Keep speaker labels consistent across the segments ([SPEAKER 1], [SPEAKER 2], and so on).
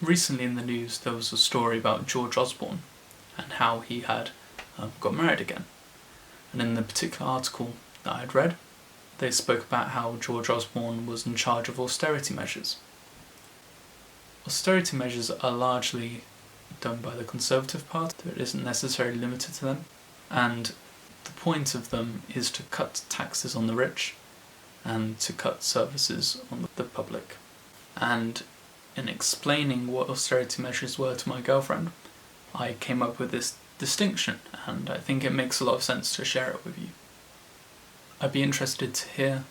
[SPEAKER 1] Recently in the news there was a story about George Osborne and how he had got married again. And in the particular article that I had read, they spoke about how George Osborne was in charge of austerity measures. Austerity measures are largely done by the Conservative Party, it isn't necessarily limited to them, and the point of them is to cut taxes on the rich and to cut services on the public. And in explaining what austerity measures were to my girlfriend, I came up with this distinction, and I think it makes a lot of sense to share it with you. I'd be interested to hear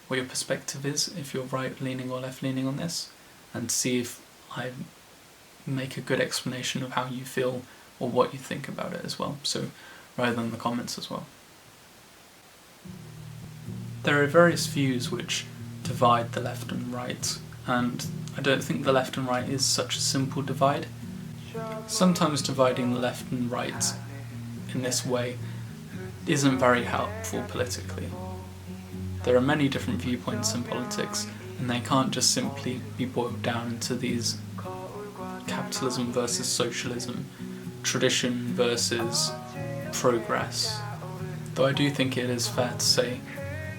[SPEAKER 1] what your perspective is, if you're right-leaning or left-leaning on this, and see if I make a good explanation of how you feel or what you think about it as well, so rather than the comments as well. There are various views which divide the left and right, and I don't think the left and right is such a simple divide. Sometimes dividing the left and right in this way isn't very helpful politically. There are many different viewpoints in politics, and they can't just simply be boiled down into these capitalism versus socialism, tradition versus progress. Though I do think it is fair to say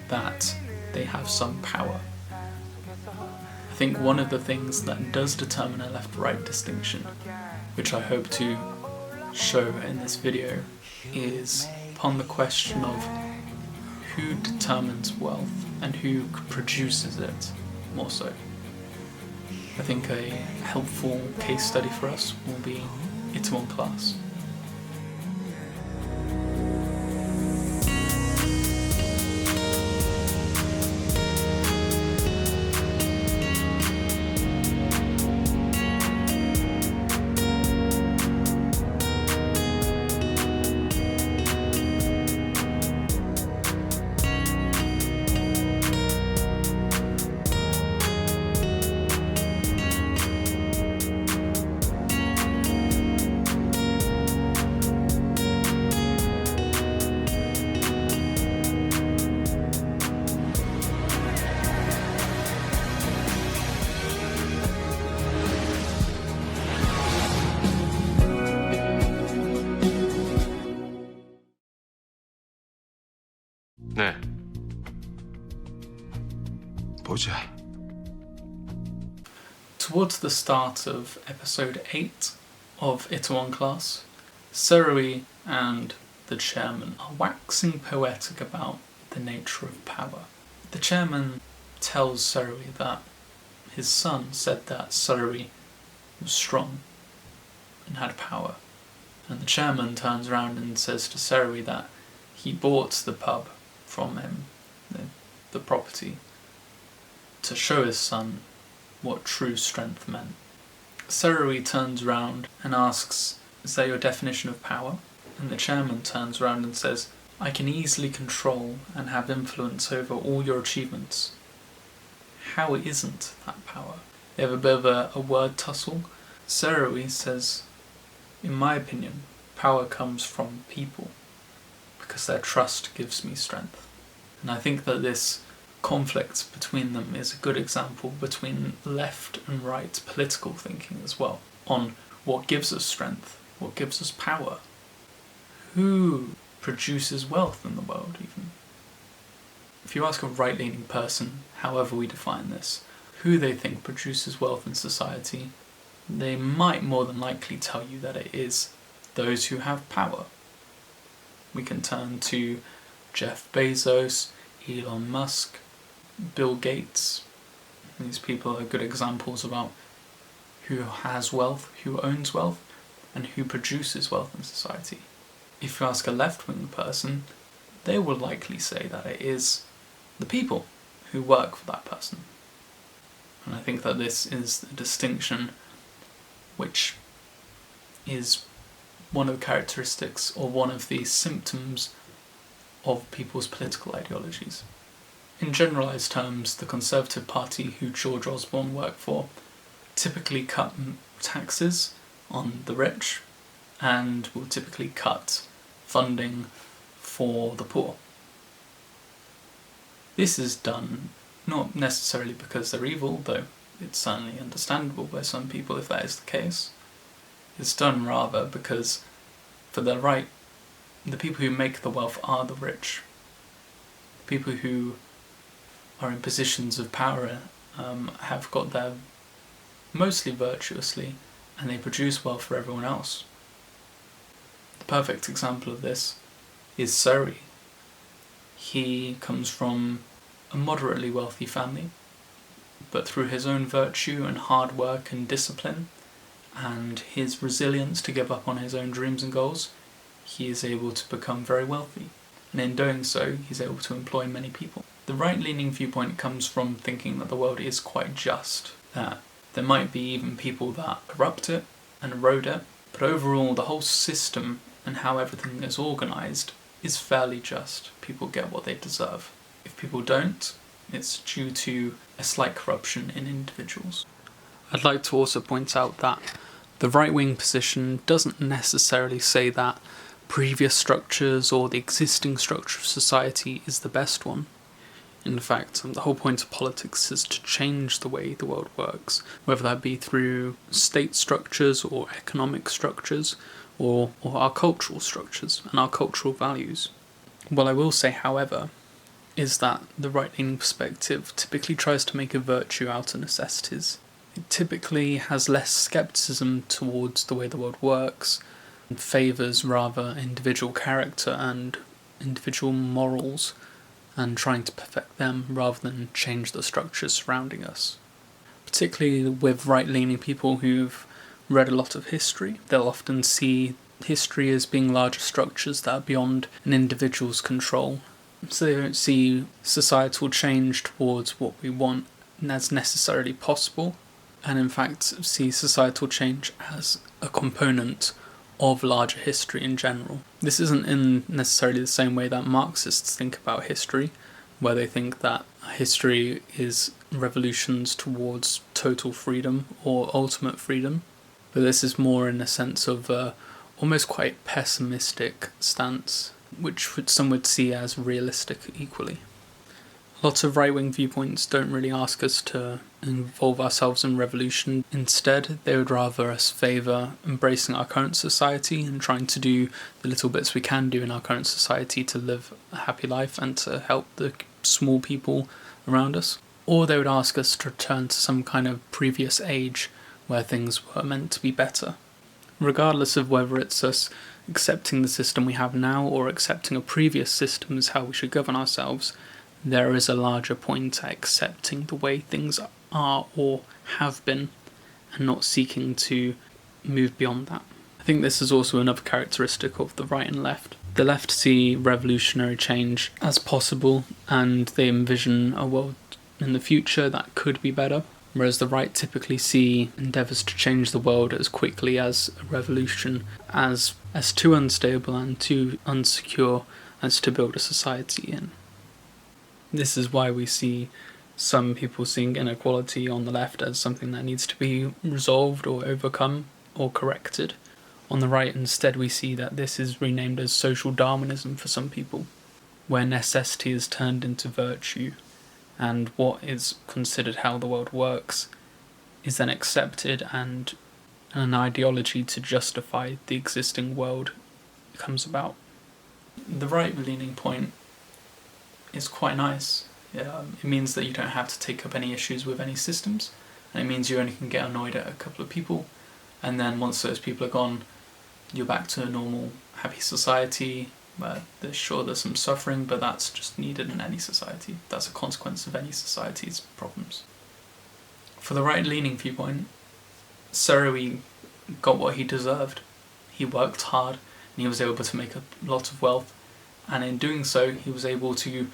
[SPEAKER 1] that they have some power. I think one of the things that does determine a left-right distinction, which I hope to show in this video, is upon the question of who determines wealth and who produces it more so. I think a helpful case study for us will be Itaewon Class.
[SPEAKER 2] 네. 보자.
[SPEAKER 1] Towards the start of episode 8 of Itaewon Class, Surui and the chairman are waxing poetic about the nature of power. The chairman tells Surui that his son said that Surui was strong and had power, and the chairman turns around and says to Surui that he bought the pub from him, the property, to show his son what true strength meant. Surui turns around and asks, "Is that your definition of power?" And the chairman turns around and says, "I can easily control and have influence over all your achievements." How isn't that power? They have a bit of a word tussle. Surui says, "In my opinion, power comes from people, because their trust gives me strength." And I think that this conflict between them is a good example between left and right political thinking as well, on what gives us strength, what gives us power, who produces wealth in the world even. If you ask a right-leaning person, however we define this, who they think produces wealth in society, they might more than likely tell you that it is those who have power. We can turn to Jeff Bezos, Elon Musk, Bill Gates. These people are good examples about who has wealth, who owns wealth, and who produces wealth in society. If you ask a left-wing person, they will likely say that it is the people who work for that person. And I think that this is a distinction which is one of the characteristics or one of the symptoms of people's political ideologies. In generalised terms, the Conservative Party, who George Osborne worked for, typically cut taxes on the rich and will typically cut funding for the poor. This is done not necessarily because they're evil, though it's certainly understandable by some people if that is the case. It's done rather because the people who make the wealth are the rich. The people who are in positions of power have got there mostly virtuously, and they produce wealth for everyone else. The perfect example of this is Surrey. He comes from a moderately wealthy family, but through his own virtue and hard work and discipline, and his resilience to give up on his own dreams and goals, he is able to become very wealthy. And in doing so, he's able to employ many people. The right-leaning viewpoint comes from thinking that the world is quite just, that there might be even people that corrupt it and erode it, but overall the whole system and how everything is organised is fairly just. People get what they deserve. If people don't, it's due to a slight corruption in individuals. I'd like to also point out that the right-wing position doesn't necessarily say that previous structures or the existing structure of society is the best one. In fact, the whole point of politics is to change the way the world works, whether that be through state structures or economic structures or our cultural structures and our cultural values. What I will say, however, is that the right-leaning perspective typically tries to make a virtue out of necessities. It typically has less scepticism towards the way the world works and favours rather individual character and individual morals and trying to perfect them rather than change the structures surrounding us. Particularly with right-leaning people who've read a lot of history, they'll often see history as being larger structures that are beyond an individual's control. So they don't see societal change towards what we want as necessarily possible, and in fact see societal change as a component of larger history in general. This isn't in necessarily the same way that Marxists think about history, where they think that history is revolutions towards total freedom or ultimate freedom, but this is more in a sense of almost quite pessimistic stance, which some would see as realistic equally. Lots of right-wing viewpoints don't really ask us to involve ourselves in revolution. Instead, they would rather us favour embracing our current society and trying to do the little bits we can do in our current society to live a happy life and to help the small people around us. Or they would ask us to return to some kind of previous age where things were meant to be better. Regardless of whether it's us accepting the system we have now or accepting a previous system as how we should govern ourselves, there is a larger point at accepting the way things are or have been and not seeking to move beyond that. I think this is also another characteristic of the right and left. The left see revolutionary change as possible and they envision a world in the future that could be better, whereas the right typically see endeavours to change the world as quickly as a revolution as too unstable and too unsecure as to build a society in. This is why we see some people seeing inequality on the left as something that needs to be resolved or overcome or corrected. On the right, instead, we see that this is renamed as social Darwinism for some people, where necessity is turned into virtue, and what is considered how the world works is then accepted, and an ideology to justify the existing world comes about. The right-leaning point is quite nice. It means that you don't have to take up any issues with any systems, and it means you only can get annoyed at a couple of people, and then once those people are gone, you're back to a normal, happy society where there's some suffering, but that's just needed in any society. That's a consequence of any society's problems. For the right-leaning viewpoint, Surrey got what he deserved. He worked hard, and he was able to make a lot of wealth, and in doing so, he was able to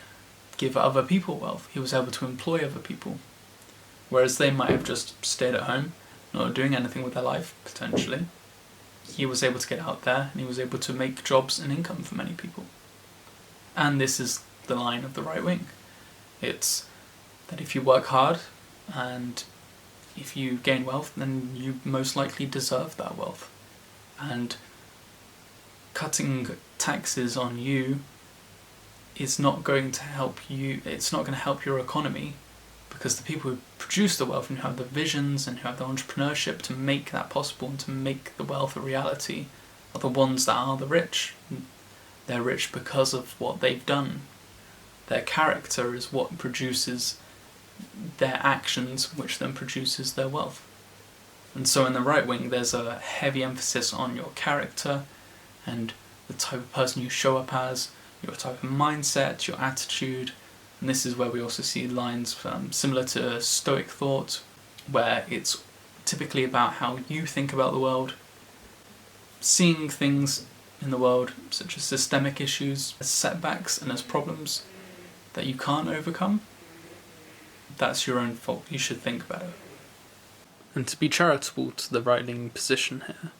[SPEAKER 1] give other people wealth. He was able to employ other people. Whereas they might have just stayed at home, not doing anything with their life, potentially. He was able to get out there, and he was able to make jobs and income for many people. And this is the line of the right wing. It's that if you work hard, and if you gain wealth, then you most likely deserve that wealth. And cutting taxes on you is not going to help you, it's not going to help your economy because the people who produce the wealth and who have the visions and who have the entrepreneurship to make that possible and to make the wealth a reality are the ones that are the rich. They're rich because of what they've done. Their character is what produces their actions, which then produces their wealth. And so in the right wing, there's a heavy emphasis on your character and the type of person you show up as, your type of mindset, your attitude. And this is where we also see lines similar to Stoic thought, where it's typically about how you think about the world, seeing things in the world, such as systemic issues, as setbacks and as problems that you can't overcome. That's your own fault. You should think better. And to be charitable to the right-leaning position here,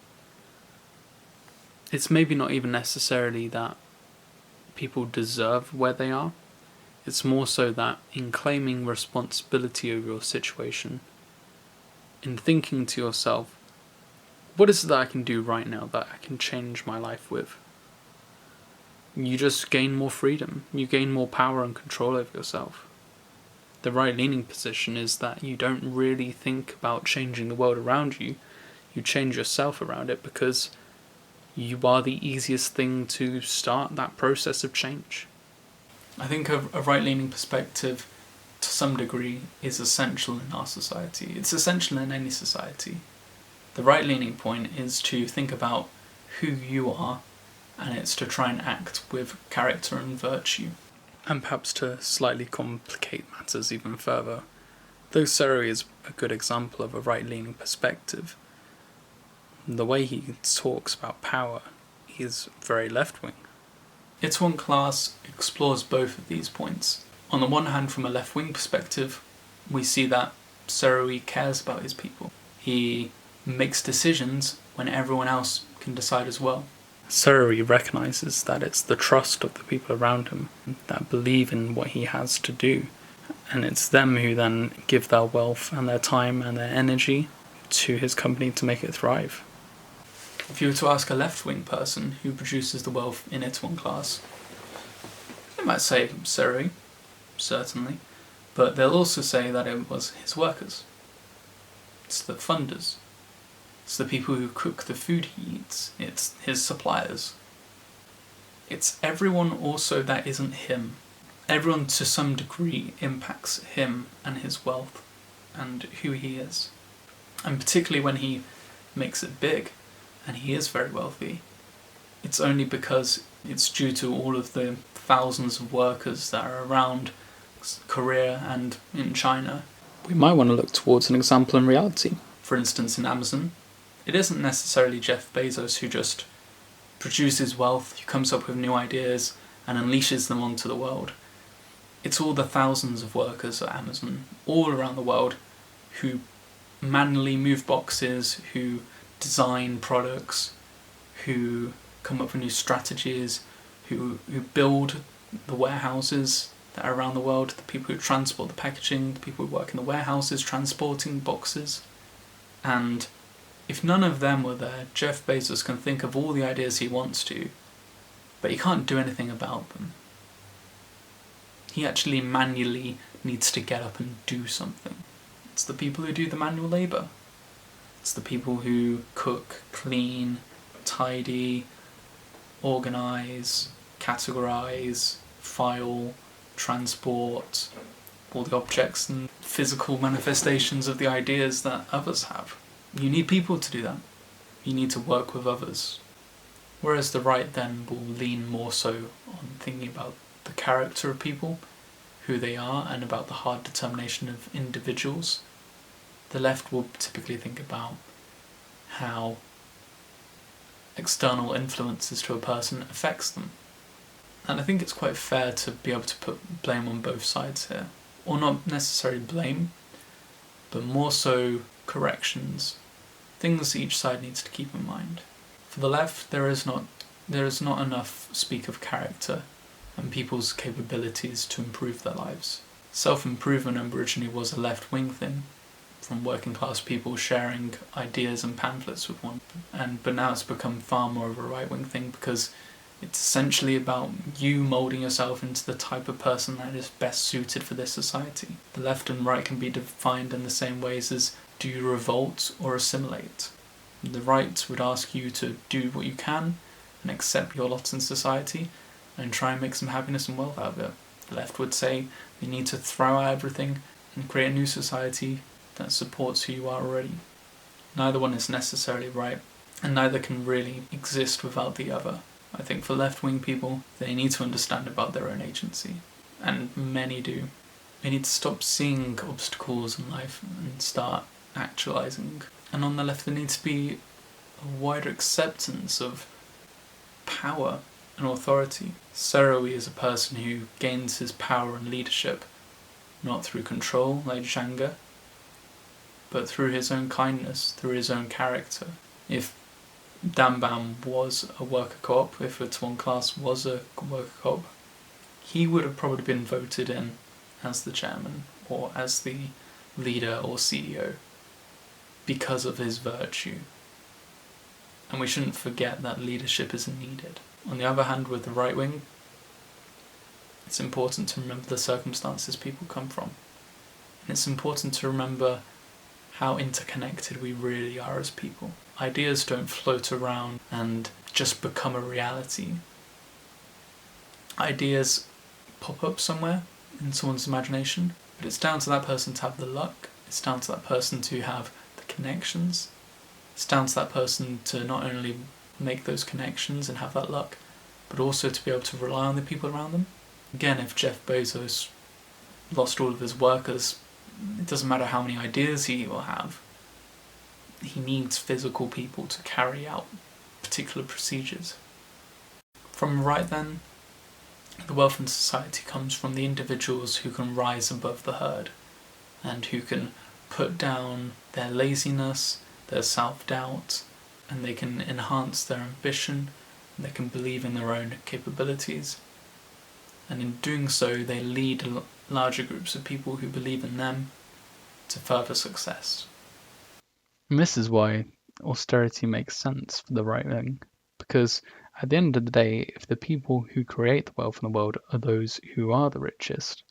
[SPEAKER 1] it's maybe not even necessarily that people deserve where they are. It's more so that in claiming responsibility over your situation, in thinking to yourself, what is it that I can do right now that I can change my life with? You just gain more freedom. You gain more power and control over yourself. The right-leaning position is that you don't really think about changing the world around you. You change yourself around it because you are the easiest thing to start that process of change. I think a right-leaning perspective, to some degree, is essential in our society. It's essential in any society. The right-leaning point is to think about who you are, and it's to try and act with character and virtue. And perhaps to slightly complicate matters even further, though Surrey is a good example of a right-leaning perspective, the way he talks about power is very left-wing. Itaewon Class explores both of these points. On the one hand, from a left-wing perspective, we see that Surrey cares about his people. He makes decisions when everyone else can decide as well. Surrey recognises that it's the trust of the people around him that believe in what he has to do, and it's them who then give their wealth and their time and their energy to his company to make it thrive. If you were to ask a left-wing person who produces the wealth in Itaewon Class, they might say Surrey, certainly, but they'll also say that it was his workers. It's the funders. It's the people who cook the food he eats. It's his suppliers. It's everyone also that isn't him. Everyone to some degree impacts him and his wealth and who he is. And particularly when he makes it big and he is very wealthy, it's only because it's due to all of the thousands of workers that are around Korea and in China. We might want to look towards an example in reality. For instance, in Amazon, it isn't necessarily Jeff Bezos who just produces wealth, who comes up with new ideas and unleashes them onto the world. It's all the thousands of workers at Amazon all around the world who manually move boxes, who design products, who come up with new strategies, who build the warehouses that are around the world, the people who transport the packaging, the people who work in the warehouses transporting boxes. And if none of them were there, Jeff Bezos can think of all the ideas he wants to, but he can't do anything about them. He actually manually needs to get up and do something. It's the people who do the manual labour. It's the people who cook, clean, tidy, organise, categorise, file, transport, all the objects and physical manifestations of the ideas that others have. You need people to do that. You need to work with others. Whereas the right then will lean more so on thinking about the character of people, who they are, and about the hard determination of individuals. The left will typically think about how external influences to a person affects them. And I think it's quite fair to be able to put blame on both sides here. Or not necessarily blame, but more so corrections. Things each side needs to keep in mind. For the left, there is not enough speak of character and people's capabilities to improve their lives. Self-improvement originally was a left-wing thing, from working class people sharing ideas and pamphlets with one, but now it's become far more of a right-wing thing because It's essentially about you moulding yourself into the type of person that is best suited for this society. The left and right can be defined in the same ways as, do you revolt or assimilate? The right would ask you to do what you can and accept your lot in society and try and make some happiness and wealth out of it. The left would say you need to throw out everything and create a new society that supports who you are already. Neither one is necessarily right, and neither can really exist without the other. I think for left-wing people, they need to understand about their own agency, and many do. They need to stop seeing obstacles in life and start actualizing. And on the left, there needs to be a wider acceptance of power and authority. Serowi is a person who gains his power and leadership not through control like Zhanga, but through his own kindness, through his own character. If Dambam was a worker co-op, if Itaewon Class was a worker co-op, he would have probably been voted in as the chairman or as the leader or CEO because of his virtue. And we shouldn't forget that leadership is needed. On the other hand, with the right wing, it's important to remember the circumstances people come from. And it's important to remember how interconnected we really are as people. Ideas don't float around and just become a reality. Ideas pop up somewhere in someone's imagination, but it's down to that person to have the luck, it's down to that person to have the connections, it's down to that person to not only make those connections and have that luck, but also to be able to rely on the people around them. Again, if Jeff Bezos lost all of his workers, it doesn't matter how many ideas he will have, he needs physical people to carry out particular procedures. From right then, the wealth in society comes from the individuals who can rise above the herd and who can put down their laziness, their self-doubt, and they can enhance their ambition, and they can believe in their own capabilities. And in doing so, they lead larger groups of people who believe in them to further success.
[SPEAKER 3] And this is why austerity makes sense for the right wing, because at the end of the day, if the people who create the wealth in the world are those who are the richest,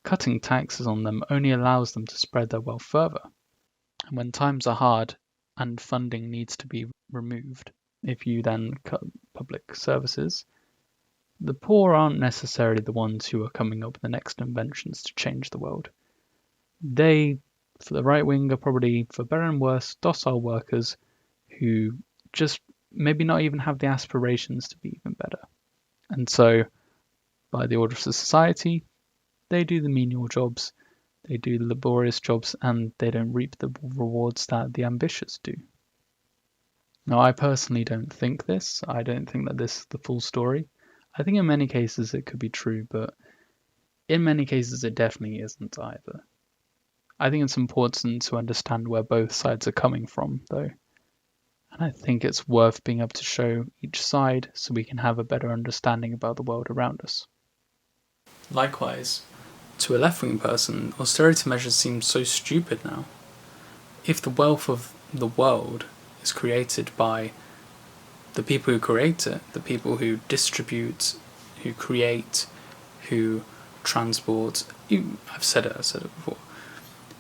[SPEAKER 3] cutting taxes on them only allows them to spread their wealth further. And when times are hard and funding needs to be removed, if you then cut public services, the poor aren't necessarily the ones who are coming up with the next inventions to change the world. They, for the right wing, are probably, for better and worse, docile workers who just maybe not even have the aspirations to be even better. And so, by the order of society, they do the menial jobs, they do the laborious jobs, and they don't reap the rewards that the ambitious do. Now, I personally don't think this. I don't think that this is the full story. I think in many cases it could be true, but in many cases it definitely isn't either. I think it's important to understand where both sides are coming from, though. And I think it's worth being able to show each side so we can have a better understanding about the world around us.
[SPEAKER 1] Likewise, to a left-wing person, austerity measures seem so stupid now. If the wealth of the world is created by the people who create it, the people who distribute, who create, who transport, I've said it before.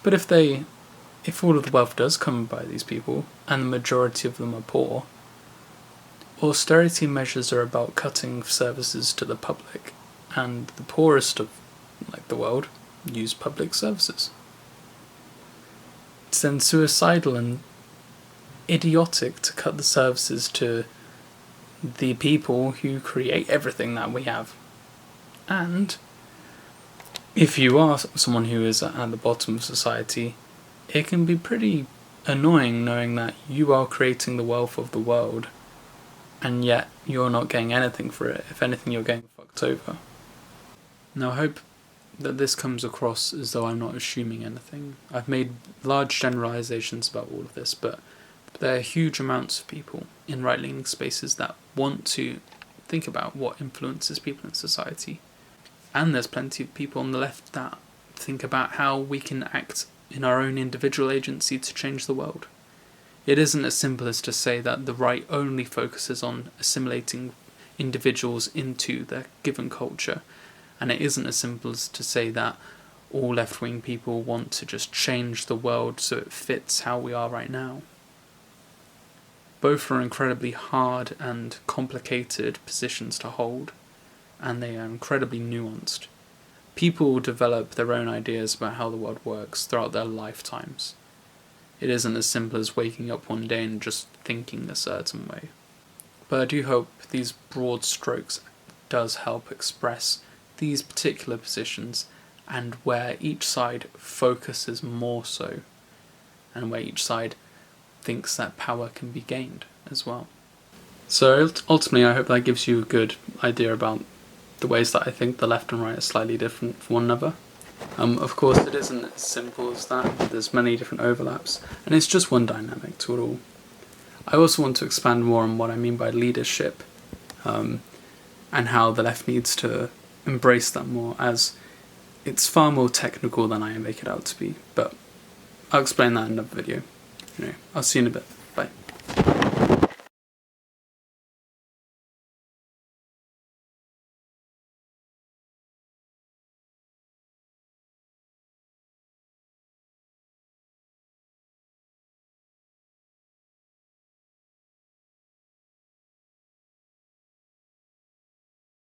[SPEAKER 1] But if all of the wealth does come by these people, and the majority of them are poor, austerity measures are about cutting services to the public, and the poorest of the world use public services. It's then suicidal and idiotic to cut the services to the people who create everything that we have. And if you are someone who is at the bottom of society, it can be pretty annoying knowing that you are creating the wealth of the world and yet you're not getting anything for it. If anything, you're getting fucked over. Now, I hope that this comes across as though I'm not assuming anything. I've made large generalizations about all of this, but there are huge amounts of people in right-leaning spaces that want to think about what influences people in society. And there's plenty of people on the left that think about how we can act in our own individual agency to change the world. It isn't as simple as to say that the right only focuses on assimilating individuals into their given culture. And it isn't as simple as to say that all left-wing people want to just change the world so it fits how we are right now. Both are incredibly hard and complicated positions to hold, and they are incredibly nuanced. People develop their own ideas about how the world works throughout their lifetimes. It isn't as simple as waking up one day and just thinking a certain way. But I do hope these broad strokes does help express these particular positions and where each side focuses more so, and where each side thinks that power can be gained as well. So ultimately I hope that gives you a good idea about the ways that I think the left and right are slightly different from one another. Of course it isn't as simple as that, there's many different overlaps, and it's just one dynamic to it all. I also want to expand more on what I mean by leadership, and how the left needs to embrace that more, as it's far more technical than I make it out to be, but I'll explain that in another video. Anyway, I'll see you in a bit. Bye.